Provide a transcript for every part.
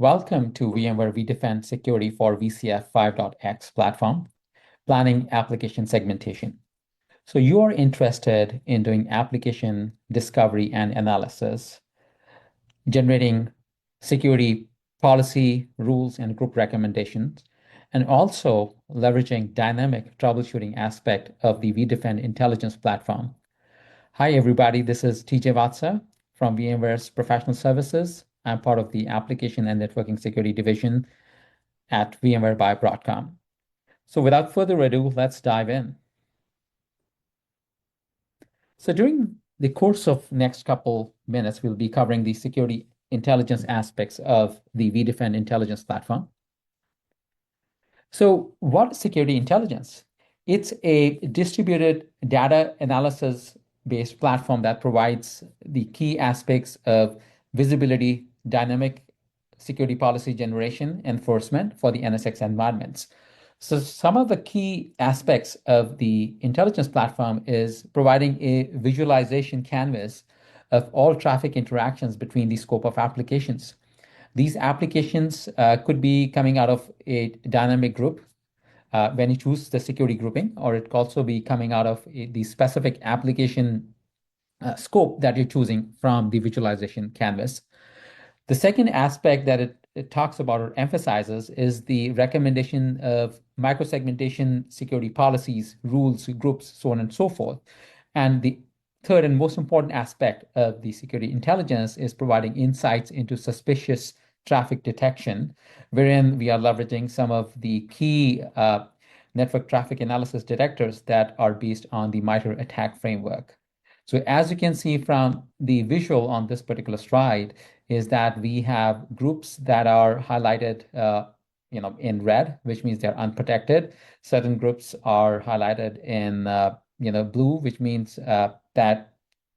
Welcome to VMware Vdefend Security for VCF 5.x platform, planning application segmentation. So you are interested in doing application discovery and analysis, generating security policy, rules, and group recommendations, and also leveraging dynamic troubleshooting aspect of the Vdefend intelligence platform. Hi, everybody. This is TJ Vatsa from VMware's Professional Services. I'm part of the Application and Networking Security Division at VMware by Broadcom. So without further ado, let's dive in. So during the course of next couple minutes, we'll be covering the security intelligence aspects of the Vdefend intelligence platform. So what is security intelligence? It's a distributed data analysis based platform that provides the key aspects of visibility, dynamic security policy generation, enforcement for the NSX environments. So some of the key aspects of the intelligence platform is providing a visualization canvas of all traffic interactions between the scope of applications. These applications could be coming out of a dynamic group when you choose the security grouping, or it could also be coming out of the specific application scope that you're choosing from the visualization canvas. The second aspect that it talks about or emphasizes is the recommendation of microsegmentation security policies, rules, groups, so on and so forth. And the third and most important aspect of the security intelligence is providing insights into suspicious traffic detection, wherein we are leveraging some of the key network traffic analysis detectors that are based on the MITRE ATT&CK framework. So as you can see from the visual on this particular slide, is that we have groups that are highlighted in red, which means they're unprotected. Certain groups are highlighted in blue, which means that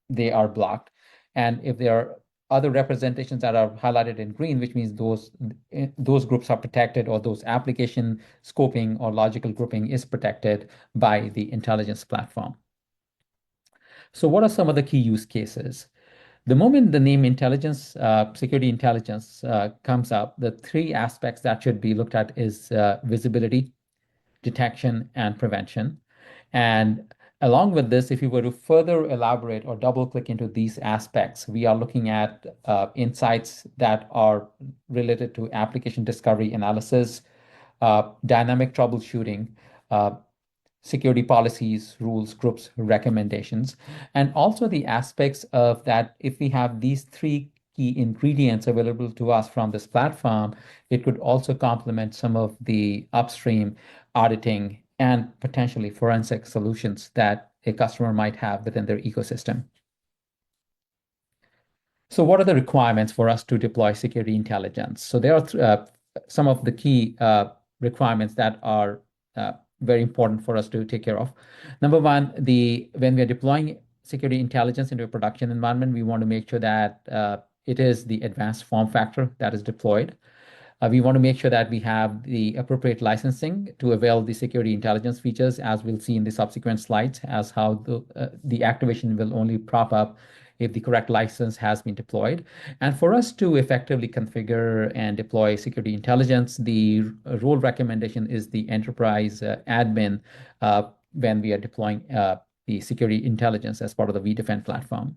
they are blocked. And if there are other representations that are highlighted in green, which means those groups are protected, or those application scoping or logical grouping is protected by the intelligence platform. So what are some of the key use cases? The moment the name intelligence, security intelligence comes up, the three aspects that should be looked at is visibility, detection, and prevention. And along with this, if you were to further elaborate or double click into these aspects, we are looking at insights that are related to application discovery analysis, dynamic troubleshooting, security policies, rules, groups, recommendations, and also the aspects of that if we have these three key ingredients available to us from this platform, it could also complement some of the upstream auditing and potentially forensic solutions that a customer might have within their ecosystem. So what are the requirements for us to deploy security intelligence? So there are some of the key requirements that are very important for us to take care of. Number one, when we are deploying security intelligence into a production environment, we want to make sure that it is the advanced form factor that is deployed. We want to make sure that we have the appropriate licensing to avail the security intelligence features, as we'll see in the subsequent slides, as how the activation will only prop up if the correct license has been deployed. And for us to effectively configure and deploy security intelligence, the role recommendation is the enterprise admin when we are deploying the security intelligence as part of the Vdefend platform.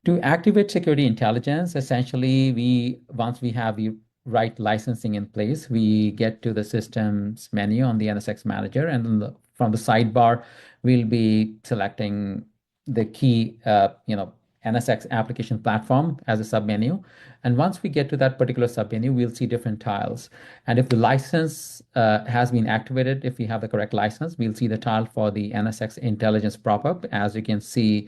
To activate security intelligence, essentially, once we have the right licensing in place, we get to the systems menu on the NSX manager, and from the sidebar, we'll be selecting the key, NSX application platform as a submenu. And once we get to that particular submenu, we'll see different tiles. And if the license has been activated, if we have the correct license, we'll see the tile for the NSX intelligence prop-up, as you can see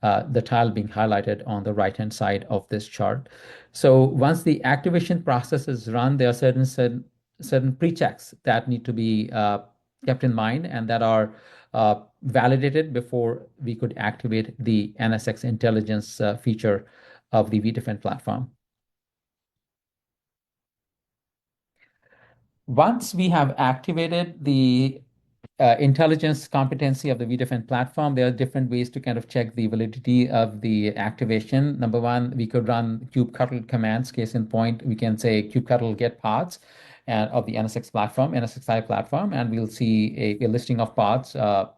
the tile being highlighted on the right-hand side of this chart. So once the activation process is run, there are certain pre-checks that need to be kept in mind and that are validated before we could activate the NSX intelligence feature of the Vdefend platform. Once we have activated the intelligence competency of the Vdefend platform, there are different ways to kind of check the validity of the activation. Number one, we could run kubectl commands. Case in point, we can say kubectl get pods and of the NSX platform, NSXi platform, and we'll see a listing of pods, where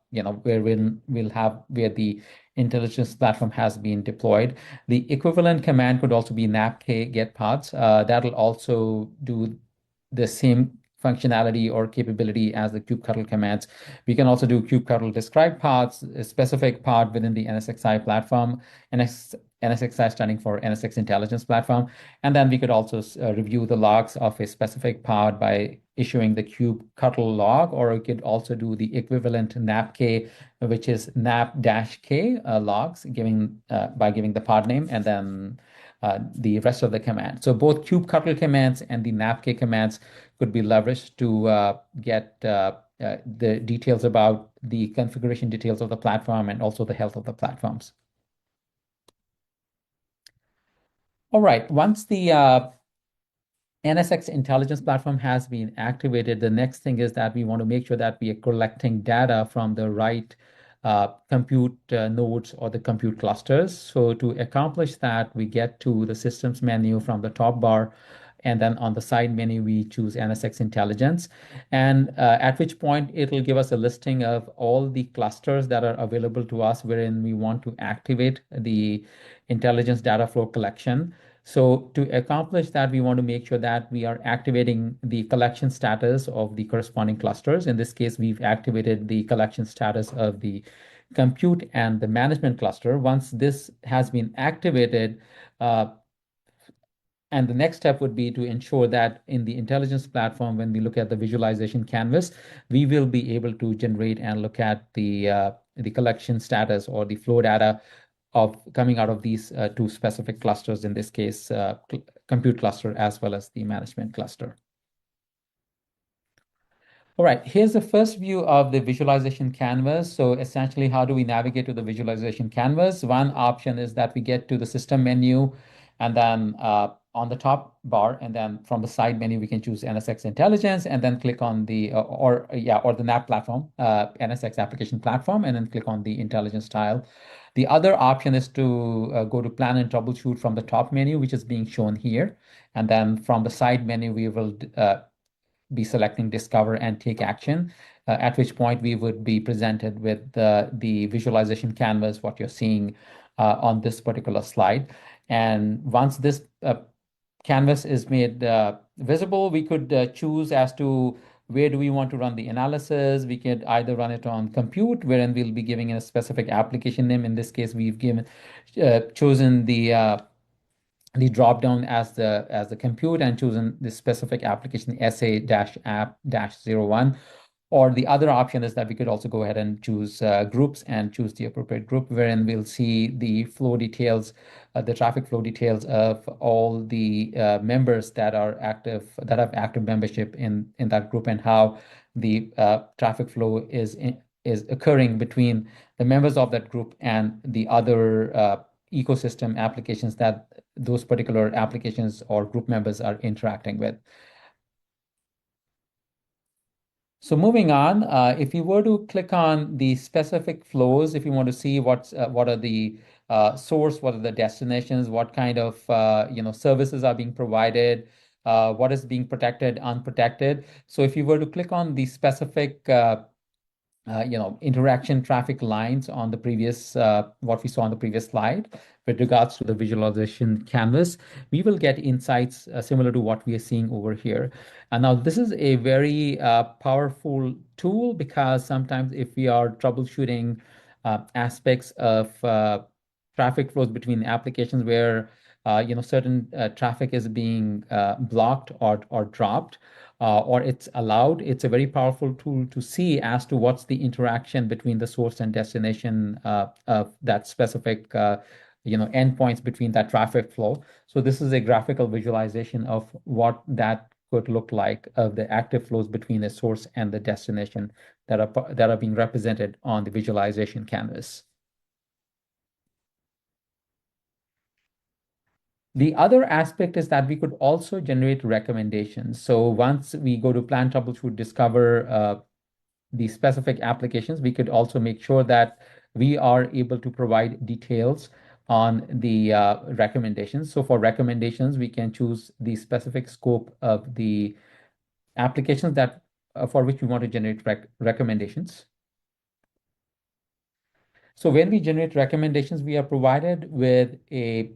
we'll have where the intelligence platform has been deployed. The equivalent command could also be napk get pods. That'll also do the same functionality or capability as the kubectl commands. We can also do kubectl describe pods, a specific pod within the NSXi platform, NSXi standing for NSX Intelligence Platform. And then we could also review the logs of a specific pod by issuing the kubectl log, or we could also do the equivalent napk, which is nap-k logs, by giving the pod name and then the rest of the command. So both kubectl commands and the napk commands could be leveraged to get the details about the configuration details of the platform and also the health of the platforms. All right, once the NSX intelligence platform has been activated, the next thing is that we want to make sure that we are collecting data from the right compute nodes or the compute clusters. So to accomplish that, we get to the systems menu from the top bar, and then on the side menu, we choose NSX Intelligence. And at which point it'll give us a listing of all the clusters that are available to us, wherein we want to activate the intelligence data flow collection. So to accomplish that, we want to make sure that we are activating the collection status of the corresponding clusters. In this case, we've activated the collection status of the compute and the management cluster. Once this has been activated, and the next step would be to ensure that in the intelligence platform, when we look at the visualization canvas, we will be able to generate and look at the collection status or the flow data of coming out of these two specific clusters, in this case, compute cluster as well as the management cluster. All right, here's the first view of the visualization canvas. So essentially, how do we navigate to the visualization canvas? One option is that we get to the system menu, and then on the top bar, and then from the side menu, we can choose NSX Intelligence, and then click on the or the NAP platform, NSX Application Platform, and then click on the intelligence tile. The other option is to go to Plan and Troubleshoot from the top menu, which is being shown here, and then from the side menu, we will be selecting Discover and Take Action, at which point we would be presented with the visualization canvas, what you're seeing on this particular slide. And once this canvas is made visible, we could choose as to where do we want to run the analysis. We could either run it on compute, wherein we'll be giving a specific application name. In this case, we've chosen the drop down as the compute and chosen the specific application SA-app-01. Or the other option is that we could also go ahead and choose groups and choose the appropriate group, wherein we'll see the flow details, the traffic flow details of all the members that are active, that have active membership in that group, and how the traffic flow is occurring between the members of that group and the other ecosystem applications that those particular applications or group members are interacting with. So moving on, if you were to click on the specific flows, if you want to see what are the source, what are the destinations, what kind of services are being provided, what is being protected, unprotected. So if you were to click on the specific interaction traffic lines on the previous, what we saw on the previous slide with regards to the visualization canvas, we will get insights similar to what we are seeing over here. And now this is a very powerful tool, because sometimes if we are troubleshooting aspects of traffic flows between applications where certain traffic is being blocked or dropped, or it's allowed, it's a very powerful tool to see as to what's the interaction between the source and destination of that specific endpoints between that traffic flow. So this is a graphical visualization of what that could look like, of the active flows between the source and the destination that are being represented on the visualization canvas. The other aspect is that we could also generate recommendations. So once we go to Plan, Troubleshoot, Discover, the specific applications, we could also make sure that we are able to provide details on the recommendations. So for recommendations, we can choose the specific scope of the applications that for which we want to generate recommendations. So when we generate recommendations, we are provided with a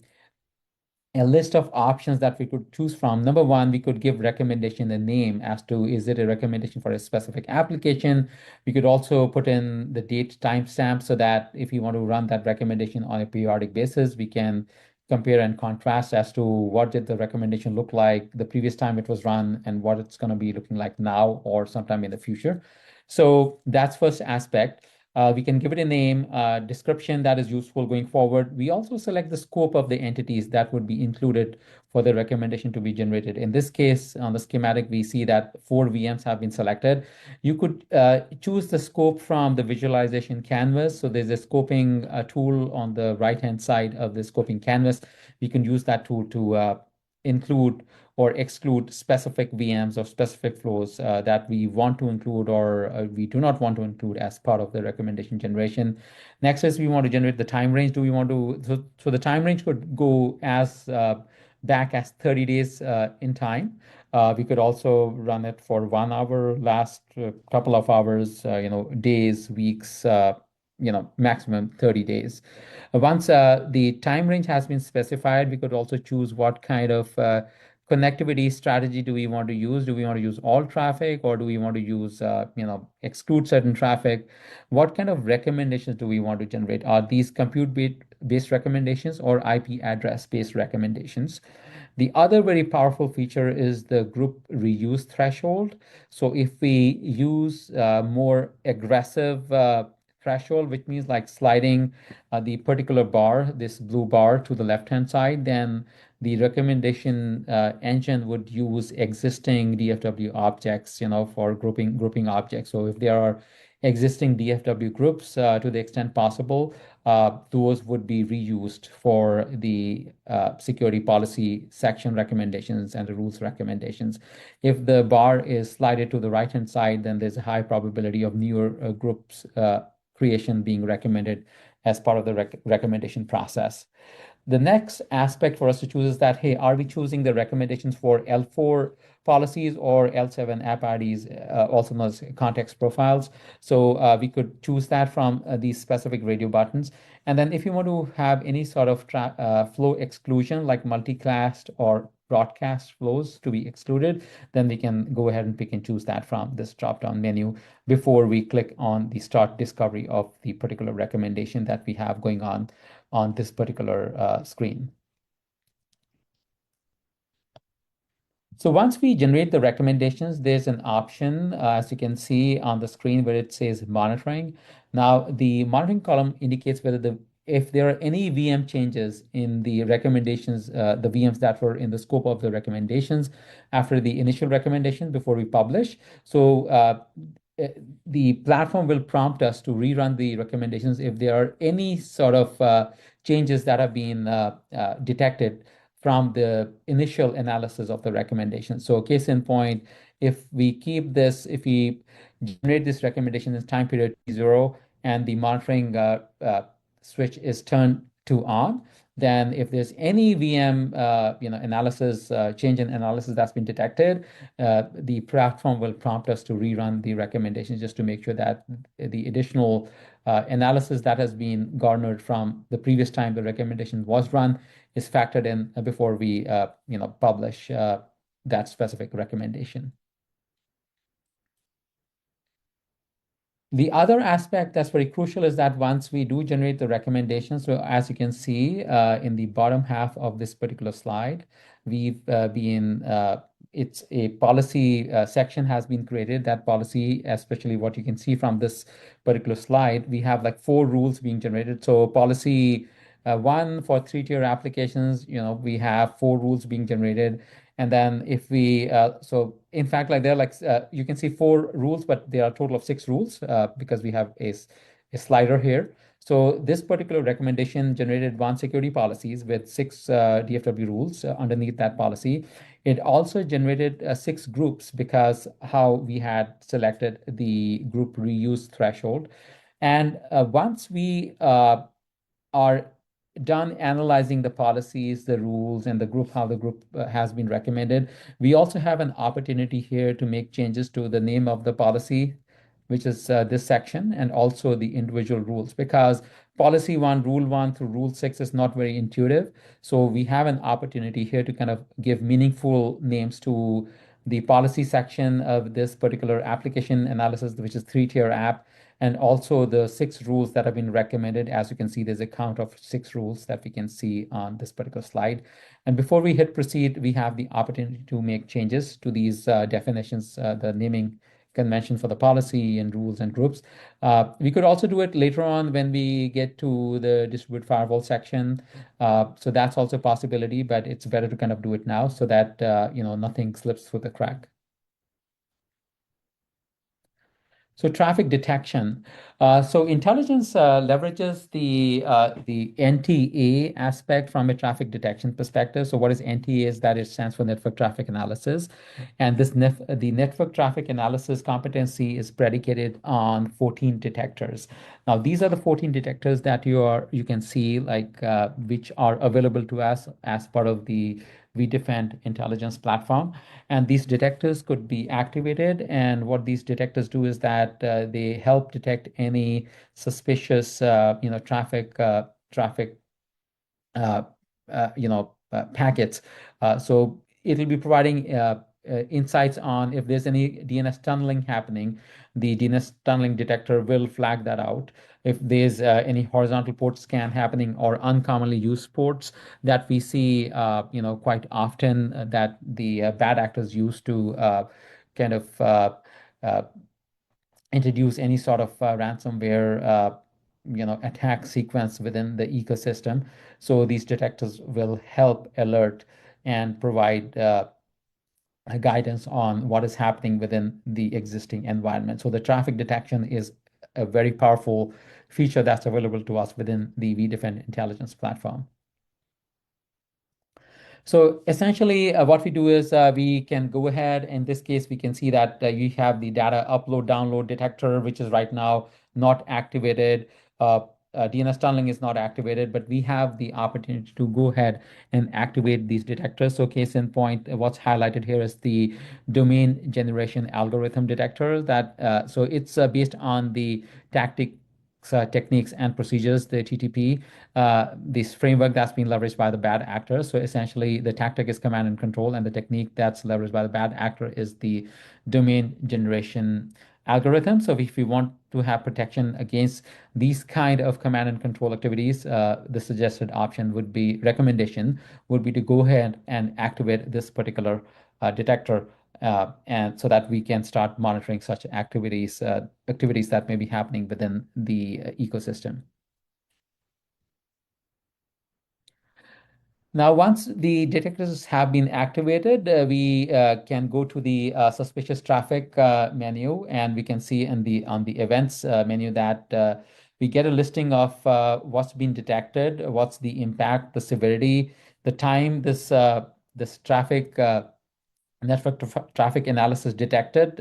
list of options that we could choose from. Number one, we could give recommendation a name as to is it a recommendation for a specific application. We could also put in the date timestamp so that if you want to run that recommendation on a periodic basis, we can compare and contrast as to what did the recommendation look like the previous time it was run and what it's going to be looking like now or sometime in the future. So that's first aspect. We can give it a name, description that is useful going forward. We also select the scope of the entities that would be included for the recommendation to be generated. In this case, on the schematic, we see that 4 VMs have been selected. You could choose the scope from the visualization canvas. So there's a scoping tool on the right-hand side of the scoping canvas. We can use that tool to include or exclude specific VMs or specific flows that we want to include or we do not want to include as part of the recommendation generation. Next is we want to generate the time range. Do we want to, so the time range could go as back as 30 days in time. We could also run it for 1 hour, last couple of hours, days, weeks, maximum 30 days. Once the time range has been specified, we could also choose what kind of connectivity strategy do we want to use? Do we want to use all traffic or do we want to use, exclude certain traffic? What kind of recommendations do we want to generate? Are these compute-based recommendations or IP address-based recommendations? The other very powerful feature is the group reuse threshold. So if we use more aggressive threshold, which means like sliding the particular bar, this blue bar to the left-hand side, then the recommendation engine would use existing DFW objects, for grouping objects. So if there are existing DFW groups to the extent possible, those would be reused for the security policy section recommendations and the rules recommendations. If the bar is slided to the right-hand side, then there's a high probability of newer groups creation being recommended as part of the recommendation process. The next aspect for us to choose is that, hey, are we choosing the recommendations for L4 policies or L7 app IDs, also known as context profiles? So we could choose that from these specific radio buttons. And then if you want to have any sort of flow exclusion, like multicast or broadcast flows to be excluded, then we can go ahead and pick and choose that from this drop-down menu before we click on the start discovery of the particular recommendation that we have going on this particular screen. So once we generate the recommendations, there's an option, as you can see on the screen, where it says monitoring. Now, the monitoring column indicates whether if there are any VM changes in the recommendations, the VMs that were in the scope of the recommendations after the initial recommendation before we publish. So the platform will prompt us to rerun the recommendations if there are any sort of changes that have been detected from the initial analysis of the recommendation. So case in point, if we generate this recommendation in time period T0 and the monitoring switch is turned to on, then if there's any VM analysis, change in analysis that's been detected, the platform will prompt us to rerun the recommendations just to make sure that the additional analysis that has been garnered from the previous time the recommendation was run is factored in before we publish that specific recommendation. The other aspect that's very crucial is that once we do generate the recommendations, so as you can see in the bottom half of this particular slide, it's a policy section has been created. That policy, especially what you can see from this particular slide, we have like 4 rules being generated. So policy one for 3-tier applications, we have 4 rules being generated. And then if we, so in fact, like there are like, you can see 4 rules, but there are a total of 6 rules because we have a slider here. So this particular recommendation generated one security policies with six DFW rules underneath that policy. It also generated six groups because how we had selected the group reuse threshold. And once we are done analyzing the policies, the rules, and the group, how the group has been recommended, we also have an opportunity here to make changes to the name of the policy, which is this section, and also the individual rules, because policy one, rule one through rule six is not very intuitive. So we have an opportunity here to kind of give meaningful names to the policy section of this particular application analysis, which is three-tier app, and also the six rules that have been recommended. As you can see, there's a count of six rules that we can see on this particular slide. And before we hit proceed, we have the opportunity to make changes to these definitions, the naming convention for the policy and rules and groups. We could also do it later on when we get to the distributed firewall section. So that's also a possibility, but it's better to kind of do it now so that nothing slips through the crack. So traffic detection. So intelligence leverages the NTA aspect from a traffic detection perspective. So what is NTA is that it stands for network traffic analysis, and the network traffic analysis competency is predicated on 14 detectors. Now these are the 14 detectors that you can see like which are available to us as part of the Vdefend intelligence platform. And these detectors could be activated. And what these detectors do is that they help detect any suspicious, traffic uh, packets. So it'll be providing insights on if there's any DNS tunneling happening. The DNS tunneling detector will flag that out. If there's any horizontal port scan happening or uncommonly used ports that we see, quite often that the bad actors use to kind of uh, introduce any sort of ransomware attack sequence within the ecosystem. So these detectors will help alert and provide guidance on what is happening within the existing environment. So the traffic detection is a very powerful feature that's available to us within the Vdefend intelligence platform. So essentially, what we do is we can go ahead. In this case, we can see that you have the data upload download detector, which is right now not activated. DNS tunneling is not activated, but we have the opportunity to go ahead and activate these detectors. So case in point, what's highlighted here is the domain generation algorithm detector. So it's based on the tactic techniques and procedures, the TTP, this framework that's been leveraged by the bad actor. So essentially, the tactic is command and control, and the technique that's leveraged by the bad actor is the domain generation algorithm. So if we want to have protection against these kind of command and control activities, the suggested option would be recommendation would be to go ahead and activate this particular detector, and so that we can start monitoring such activities that may be happening within the ecosystem. Now, once the detectors have been activated, we can go to the suspicious traffic menu, and we can see in the on the events menu that we get a listing of what's been detected, what's the impact, the severity, the time this traffic analysis detected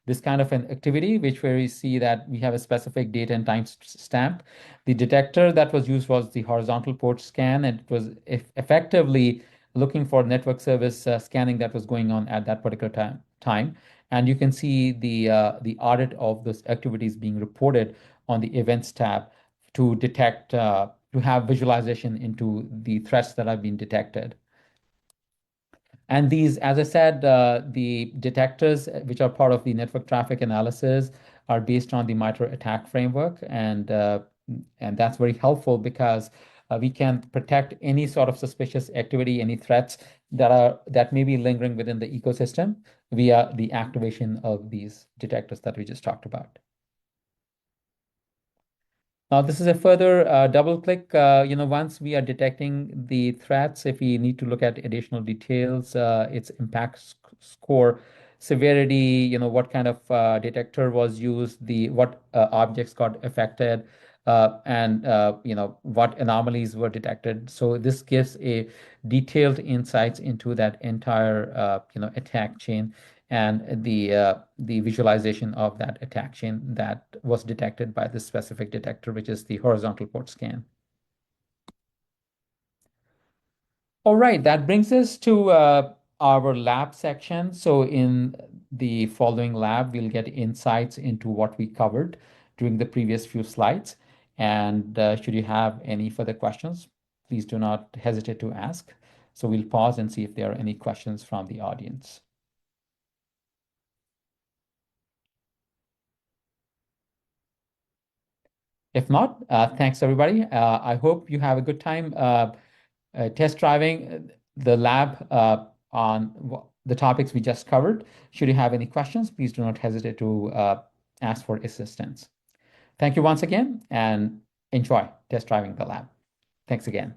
this kind of an activity, which where we see that we have a specific date and time stamp. The detector that was used was the horizontal port scan, and it was effectively looking for network service scanning that was going on at that particular time. And you can see the audit of those activities being reported on the events tab to detect to have visualization into the threats that have been detected. And these, as I said, the detectors, which are part of the network traffic analysis, are based on the MITRE ATT&CK framework, and that's very helpful because we can protect any sort of suspicious activity, any threats that may be lingering within the ecosystem via the activation of these detectors that we just talked about. Now, this is a further double click. Once we are detecting the threats, if we need to look at additional details, its impact score, severity, what kind of detector was used, what objects got affected, and what anomalies were detected. So this gives a detailed insights into that entire attack chain and the visualization of that attack chain that was detected by this specific detector, which is the horizontal port scan. All right, that brings us to our lab section. So in the following lab, we'll get insights into what we covered during the previous few slides. And should you have any further questions, please do not hesitate to ask. So we'll pause and see if there are any questions from the audience. If not, thanks everybody. I hope you have a good time test driving the lab on the topics we just covered. Should you have any questions, please do not hesitate to ask for assistance. Thank you once again and enjoy test driving the lab. Thanks again.